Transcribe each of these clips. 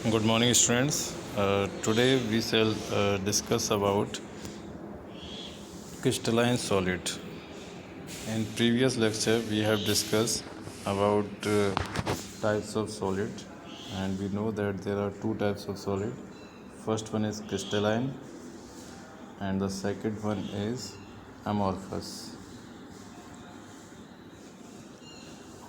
Good morning, students. Today we shall discuss about crystalline solid. In previous lecture, we have discussed about types of solid, and we know that there are two types of solid. First one is crystalline, and the second one is amorphous.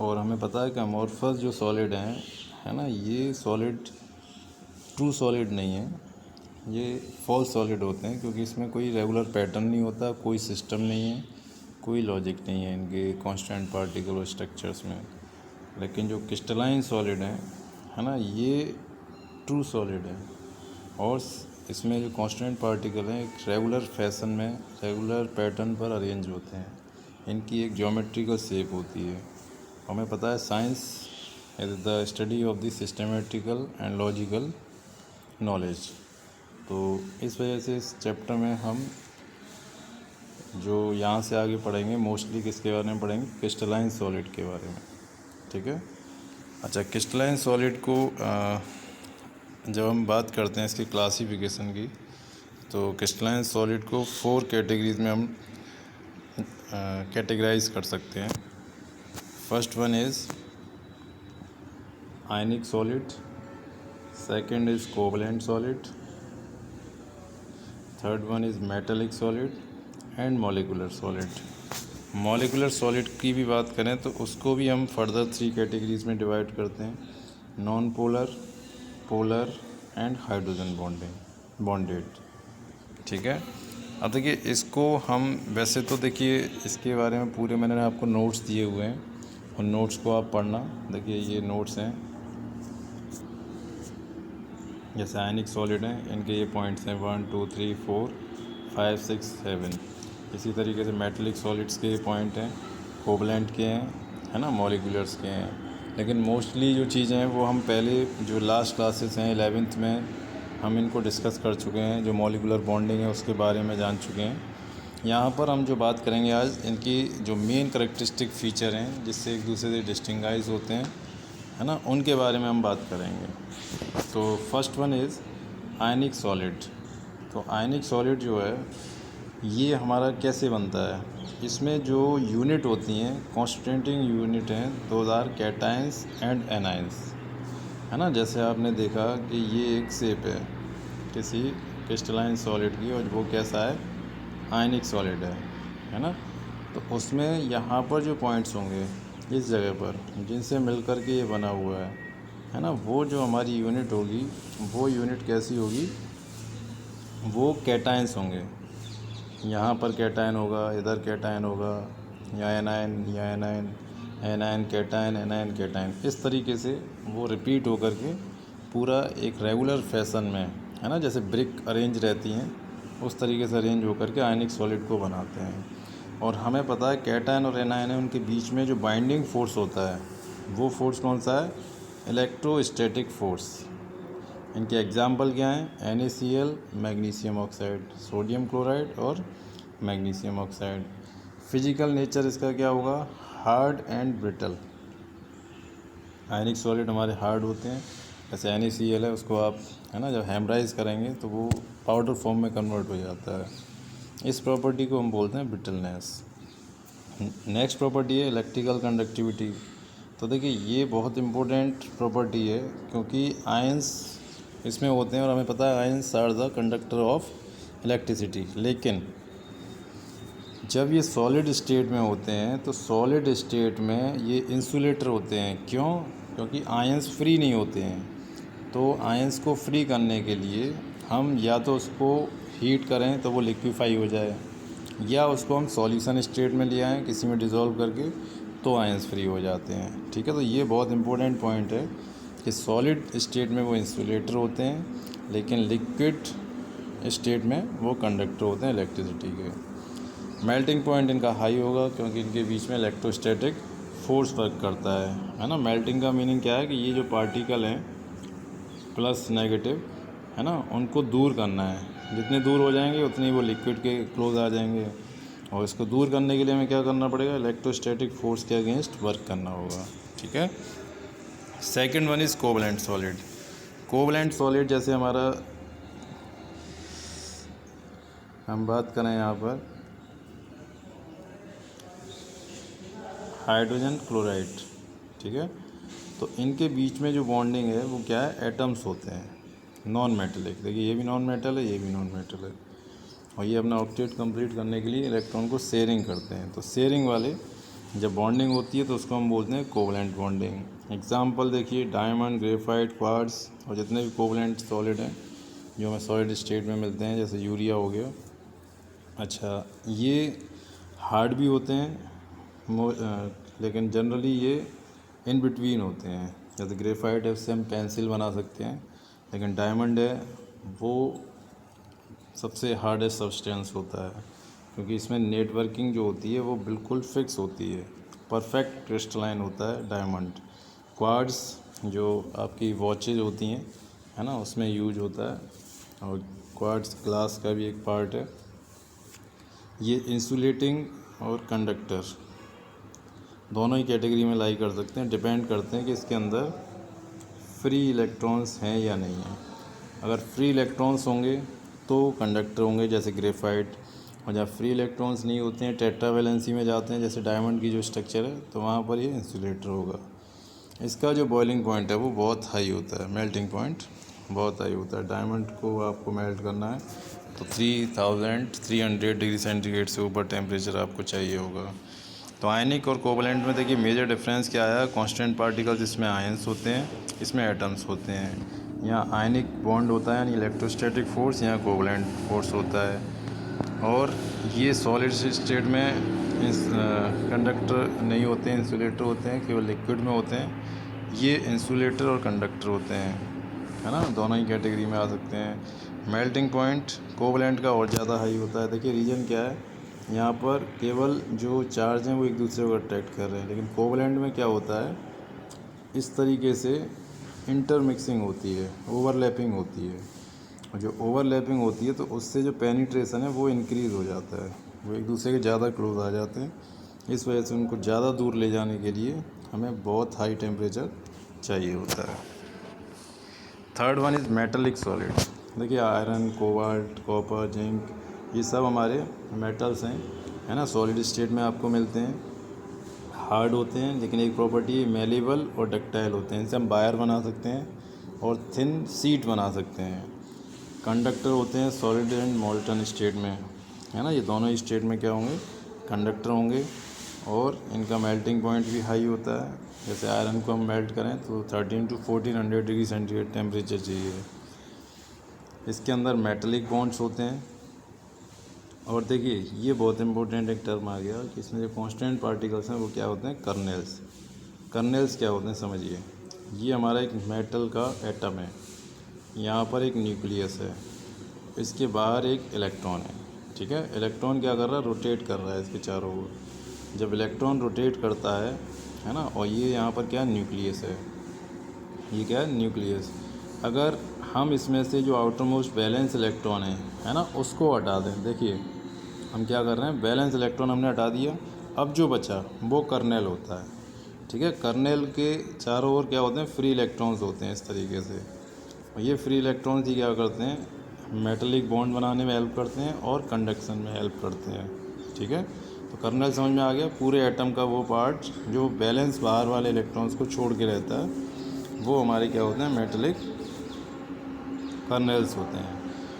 और हमें पता है कि amorphous जो solid हैं, है ना, ये सॉलिड ट्रू सॉलिड नहीं है, ये फॉल्स सॉलिड होते हैं, क्योंकि इसमें कोई रेगुलर पैटर्न नहीं होता, कोई सिस्टम नहीं है, कोई लॉजिक नहीं है इनके कांस्टेंट पार्टिकल और स्ट्रक्चर्स में। लेकिन जो क्रिस्टलाइन सॉलिड हैं, है ना, ये ट्रू सॉलिड है, और इसमें जो कांस्टेंट पार्टिकल हैं एक रेगुलर फैशन में, रेगुलर पैटर्न पर अरेंज होते हैं, इनकी एक ज्योमेट्रिकल शेप होती है। हमें पता है science is the study of the systematical and logical knowledge. तो इस वजह से इस चैप्टर में हम जो यहाँ से आगे पढ़ेंगे मोस्टली किसके बारे में पढ़ेंगे, क्रिस्टलाइन सॉलिड के बारे में। ठीक है। अच्छा, क्रिस्टलाइन सॉलिड को जब हम बात करते हैं इसकी क्लासिफिकेशन की, तो क्रिस्टलाइन सॉलिड को 4 कैटेगरीज में हम कैटेगराइज कर सकते हैं। First one is ionic solid, second is covalent solid, third one is metallic solid and molecular solid. Molecular solid की भी बात करें तो उसको भी हम फर्दर 3 कैटेगरीज में डिवाइड करते हैं, non polar, polar and hydrogen bonded. ठीक है। अब देखिए इसको हम वैसे तो देखिए इसके बारे में पूरे मैंने आपको नोट्स दिए हुए हैं, उन नोट्स को आप पढ़ना। देखिए ये नोट्स हैं, जैसे आयनिक सॉलिड हैं इनके ये पॉइंट्स हैं 1 2 3 4 5 6 7। इसी तरीके से मेटेलिक सॉलिड्स के पॉइंट हैं, कोवलेंट के हैं, है ना, मॉलिकुलर्स के हैं। लेकिन मोस्टली जो चीज़ें हैं वो हम पहले जो लास्ट क्लासेस हैं 11th में हम इनको डिस्कस कर चुके हैं, जो मॉलिकुलर बॉन्डिंग है उसके बारे में जान चुके हैं। यहाँ पर हम जो बात करेंगे आज, इनकी जो मेन करेक्टरिस्टिक फ़ीचर हैं जिससे एक दूसरे से डिस्टिंगाइज होते हैं, है ना, उनके बारे में हम बात करेंगे। तो first one is ionic solid. तो आयनिक सॉलिड जो है ये हमारा कैसे बनता है, इसमें जो यूनिट होती हैं, कॉन्स्टिट्यूटिंग यूनिट हैं, those are cations and anions, है ना। जैसे आपने देखा कि ये एक शेप है किसी क्रिस्टलाइन सॉलिड की, और वो कैसा है, आयनिक सॉलिड है ना। तो उसमें यहाँ पर जो पॉइंट्स होंगे इस जगह पर, जिनसे मिल कर के ये बना हुआ है ना, वो जो हमारी यूनिट होगी वो यूनिट कैसी होगी, वो कैटायंस होंगे। यहाँ पर कैटायन होगा, इधर कैटायन होगा, या एनायन, या anion, anion cation, anion cation, इस तरीके से वो रिपीट होकर के पूरा एक रेगुलर फैशन में, है ना, जैसे ब्रिक अरेंज रहती हैं उस तरीके से अरेंज होकर के आयनिक सॉलिड को बनाते हैं। और हमें पता है कैटायन और एनायन है उनके बीच में जो बाइंडिंग फोर्स होता है वो फोर्स कौन सा है, इलेक्ट्रोस्टैटिक फोर्स। इनके एग्जाम्पल क्या हैं, NaCl, magnesium oxide, sodium chloride और मैग्नीशियम ऑक्साइड। फिजिकल नेचर इसका क्या होगा, hard and brittle. Ionic solid हमारे हार्ड होते हैं, जैसे NaCl है उसको आप, है ना, जब हैमराइज करेंगे तो वो पाउडर फॉर्म में कन्वर्ट हो जाता है। इस प्रॉपर्टी को हम बोलते हैं ब्रिटलनेस। नेक्स्ट प्रॉपर्टी है इलेक्ट्रिकल कंडक्टिविटी। तो देखिए ये बहुत इम्पोर्टेंट प्रॉपर्टी है, क्योंकि आयंस इसमें होते हैं और हमें पता है ions are the conductor of electricity. लेकिन जब ये सॉलिड स्टेट में होते हैं तो सॉलिड स्टेट में ये इंसुलेटर होते हैं। क्यों? क्योंकि आयंस फ्री नहीं होते हैं। तो आयंस को फ्री करने के लिए हम या तो उसको हीट करें तो वो लिक्विफाई हो जाए, या उसको हम सॉल्यूशन स्टेट में ले आएँ किसी में डिज़ोल्व करके, तो आयंस फ्री हो जाते हैं। ठीक है। तो ये बहुत इंपॉर्टेंट पॉइंट है कि सॉलिड स्टेट में वो इंसुलेटर होते हैं, लेकिन लिक्विड स्टेट में वो कंडक्टर होते हैं इलेक्ट्रिसिटी के। मेल्टिंग पॉइंट इनका हाई होगा क्योंकि इनके बीच में इलेक्ट्रोस्टैटिक फोर्स वर्क करता है ना। मेल्टिंग का मीनिंग क्या है कि ये जो पार्टिकल हैं प्लस नेगेटिव, है ना, उनको दूर करना है। जितने दूर हो जाएंगे उतने वो लिक्विड के क्लोज आ जाएंगे, और इसको दूर करने के लिए हमें क्या करना पड़ेगा, इलेक्ट्रोस्टैटिक फोर्स के अगेंस्ट वर्क करना होगा। ठीक है। Second one is covalent solid. Covalent solid जैसे हमारा हम बात करें यहाँ पर हाइड्रोजन क्लोराइड, ठीक है। तो इनके बीच में जो बॉन्डिंग है वो क्या है, एटम्स होते हैं, नॉन मेटलिक। देखिए ये भी नॉन मेटल है, ये भी नॉन मेटल है, और ये अपना ऑक्टेट कंप्लीट करने के लिए इलेक्ट्रॉन को शेयरिंग करते हैं। तो शेयरिंग वाले जब बॉन्डिंग होती है तो उसको हम बोलते हैं कोवलेंट बॉन्डिंग। एग्जांपल देखिए, डायमंड, ग्रेफाइट, क्वार्ट्ज और जितने भी कोवलेंट सॉलिड हैं जो हमें सॉलिड स्टेट में मिलते हैं, जैसे यूरिया हो गया। अच्छा, ये हार्ड भी होते हैं लेकिन जनरली ये इन बिटवीन होते हैं। जैसे ग्रेफाइट है, उससे हम पेंसिल बना सकते हैं, लेकिन डायमंड है वो सबसे हार्डेस्ट सब्सटेंस होता है, क्योंकि इसमें नेटवर्किंग जो होती है वो बिल्कुल फिक्स होती है, परफेक्ट क्रिस्टलाइन होता है डायमंड। क्वार्ट्ज जो आपकी वॉचेज होती हैं, है ना, उसमें यूज होता है, और क्वार्ट्ज ग्लास का भी एक पार्ट है। ये इंसुलेटिंग और कंडक्टर दोनों ही कैटेगरी में लाई कर सकते हैं, डिपेंड करते हैं कि इसके अंदर फ्री इलेक्ट्रॉन्स हैं या नहीं हैं। अगर फ्री इलेक्ट्रॉन्स होंगे तो कंडक्टर होंगे, जैसे ग्रेफाइट, और जब फ्री इलेक्ट्रॉन्स नहीं होते हैं, टेट्रावैलेंसी में जाते हैं, जैसे डायमंड की जो स्ट्रक्चर है, तो वहाँ पर ये इंसुलेटर होगा। इसका जो बॉइलिंग पॉइंट है वो बहुत हाई होता है, मेल्टिंग पॉइंट बहुत हाई होता है। डायमंड को आपको मेल्ट करना है तो 3300 डिग्री सेंटीग्रेड से ऊपर टेम्परेचर आपको चाहिए होगा। तो आयनिक और कोवलेंट में देखिए मेजर डिफरेंस क्या आया, कांस्टेंट पार्टिकल्स इसमें आयंस होते हैं, इसमें एटम्स होते हैं। यहाँ आयनिक बॉन्ड होता है यानी इलेक्ट्रोस्टैटिक फोर्स, यहाँ कोवलेंट फोर्स होता है। और ये सॉलिड स्टेट में कंडक्टर नहीं होते हैं, इंसुलेटर होते हैं, केवल लिक्विड में होते हैं। ये इंसुलेटर और कंडक्टर होते हैं, है ना, दोनों ही कैटेगरी में आ सकते हैं। मेल्टिंग पॉइंट कोवलेंट का और ज़्यादा हाई होता है। देखिए रीज़न क्या है, यहाँ पर केवल जो चार्ज हैं वो एक दूसरे को अट्रैक्ट कर रहे हैं, लेकिन कोवलेंट में क्या होता है, इस तरीके से इंटरमिक्सिंग होती है, ओवरलैपिंग होती है, और जो ओवरलैपिंग होती है तो उससे जो पेनिट्रेशन है वो इंक्रीज़ हो जाता है, वो एक दूसरे के ज़्यादा क्लोज आ जाते हैं। इस वजह से उनको ज़्यादा दूर ले जाने के लिए हमें बहुत हाई टेम्परेचर चाहिए होता है। Third one is metallic solid. देखिए आयरन, कोबाल्ट, कॉपर, जिंक, ये सब हमारे मेटल्स हैं, है ना, सॉलिड स्टेट में आपको मिलते हैं। हार्ड होते हैं, लेकिन एक प्रॉपर्टी मेलेबल और डक्टाइल होते हैं, इनसे हम वायर बना सकते हैं और थिन शीट बना सकते हैं। कंडक्टर होते हैं सॉलिड एंड मोल्टन स्टेट में, है ना, ये दोनों ही स्टेट में क्या होंगे, कंडक्टर होंगे, और इनका मेल्टिंग पॉइंट भी हाई होता है। जैसे आयरन को हम मेल्ट करें तो 1300 to 1400 डिग्री सेंटीग्रेड टेम्परेचर चाहिए। इसके अंदर मेटलिक बॉन्ड्स होते हैं। और देखिए ये बहुत इंपॉर्टेंट एक टर्म आ गया कि इसमें जो कांस्टेंट पार्टिकल्स हैं वो क्या होते हैं, कर्नेल्स। कर्नेल्स क्या होते हैं समझिए, ये हमारा एक मेटल का एटम है, यहाँ पर एक न्यूक्लियस है, इसके बाहर एक इलेक्ट्रॉन है, ठीक है। इलेक्ट्रॉन क्या कर रहा है, रोटेट कर रहा है इसके चारों ओर। जब इलेक्ट्रॉन रोटेट करता है ना, और ये यहाँ पर क्या न्यूक्लियस है, ये क्या है न्यूक्लियस। अगर हम इसमें से जो आउटर मोस्ट बैलेंस इलेक्ट्रॉन है ना, उसको हटा दें, देखिए हम क्या कर रहे हैं, बैलेंस इलेक्ट्रॉन हमने हटा दिया, अब जो बचा वो कर्नेल होता है, ठीक है। कर्नेल के चारों ओर क्या होते हैं, फ्री इलेक्ट्रॉन्स होते हैं इस तरीके से, और ये फ्री इलेक्ट्रॉन्स ही क्या करते हैं, मेटलिक बॉन्ड बनाने में हेल्प करते हैं और कंडक्शन में हेल्प करते हैं, ठीक है। तो कर्नेल समझ में आ गया, पूरे एटम का वो पार्ट जो बैलेंस बाहर वाले इलेक्ट्रॉन्स को छोड़ के रहता है, वो हमारे क्या होते हैं, मेटलिक कर्नेल्स होते हैं।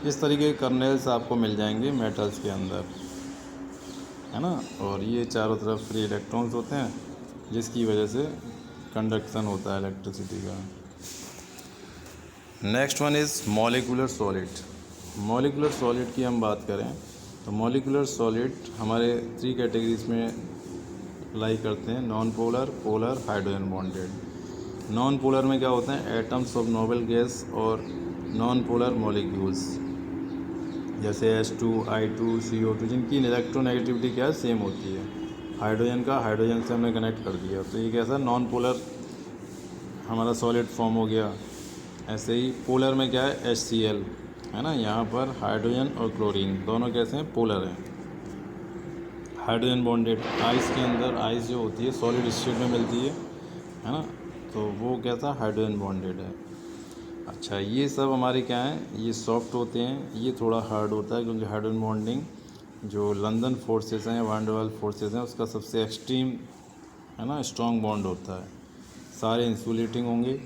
इस तरीके के कर्नेल्स आपको मिल जाएंगे मेटल्स के अंदर, है ना, और ये चारों तरफ फ्री इलेक्ट्रॉन्स होते हैं, जिसकी वजह से कंडक्शन होता है इलेक्ट्रिसिटी का। Next one is molecular solid. Molecular solid की हम बात करें तो मॉलिक्यूलर सॉलिड हमारे 3 कैटेगरीज में लाई करते हैं, non polar, polar, hydrogen bonded. Non polar में क्या होते हैं, एटम्स ऑफ नोबल गैस और नॉन पोलर मॉलिक्यूल्स, जैसे H2, I2, CO2, जिनकी इलेक्ट्रोनेगेटिविटी क्या है, सेम होती है। हाइड्रोजन का हाइड्रोजन से हमने कनेक्ट कर दिया, तो ये कैसा नॉन पोलर हमारा सॉलिड फॉर्म हो गया। ऐसे ही पोलर में क्या है, HCl, है ना, यहाँ पर हाइड्रोजन और क्लोरीन दोनों कैसे हैं, पोलर हैं। हाइड्रोजन बॉन्डेड, आइस के अंदर, आइस जो होती है सॉलिड स्टेट में मिलती है ना, तो वो कैसा हाइड्रोजन बॉन्डेड है। अच्छा, ये सब हमारे क्या हैं, ये सॉफ्ट होते हैं, ये थोड़ा हार्ड होता है क्योंकि हाइड्रोजन बॉन्डिंग जो लंदन फोर्सेस हैं, वान डेर वाल्स फोर्सेस हैं, उसका सबसे एक्सट्रीम है ना स्ट्रॉन्ग बॉन्ड होता है। सारे इंसुलेटिंग होंगे।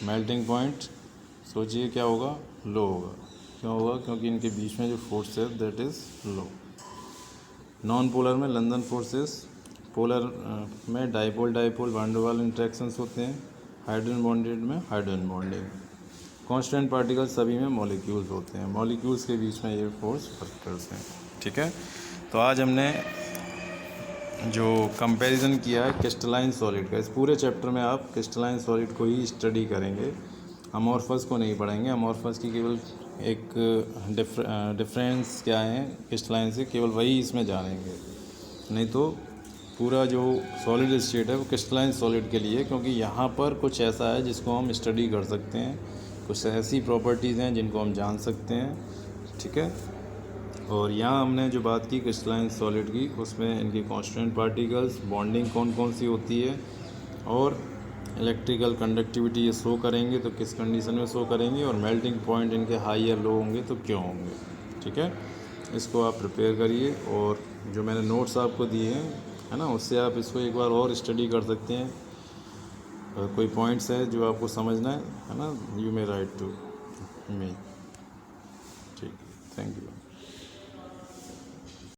मेल्टिंग पॉइंट सोचिए क्या होगा, लो होगा। क्यों होगा? क्योंकि इनके बीच में जो फोर्स है that is low. Non polar में लंदन फोर्सेस, पोलर में dipole dipole van der Waals interactions होते हैं, हाइड्रोजन बॉन्डेड में हाइड्रोजन बॉन्डिंग। कांस्टेंट पार्टिकल्स सभी में मॉलिक्यूल्स होते हैं, मॉलिक्यूल्स के बीच में ये फोर्स फैक्टर्स हैं। ठीक है, तो आज हमने जो कंपैरिजन किया है क्रिस्टलाइन सॉलिड का, इस पूरे चैप्टर में आप क्रिस्टलाइन सॉलिड को ही स्टडी करेंगे, अमॉर्फस को नहीं पढ़ेंगे। अमॉर्फस की केवल एक डिफरेंस क्या है क्रिस्टलाइन से, केवल वही इसमें जानेंगे, नहीं तो पूरा जो सॉलिड स्टेट है वो क्रिस्टलाइन सॉलिड के लिए, क्योंकि यहाँ पर कुछ ऐसा है जिसको हम स्टडी कर सकते हैं, कुछ ऐसी प्रॉपर्टीज़ हैं जिनको हम जान सकते हैं। ठीक है, और यहाँ हमने जो बात की क्रिस्टलाइन सॉलिड की, उसमें इनकी कांस्टेंट पार्टिकल्स, बॉन्डिंग कौन कौन सी होती है, और इलेक्ट्रिकल कंडक्टिविटी ये शो करेंगे तो किस कंडीशन में शो करेंगे, और मेल्टिंग पॉइंट इनके हाई या लो होंगे तो क्यों होंगे। ठीक है, इसको आप प्रिपेयर करिए, और जो मैंने नोट्स आपको दिए हैं है ना, उससे आप इसको एक बार और स्टडी कर सकते हैं। कोई पॉइंट्स है जो आपको समझना है ना, you may write to me. ठीक, थैंक यू।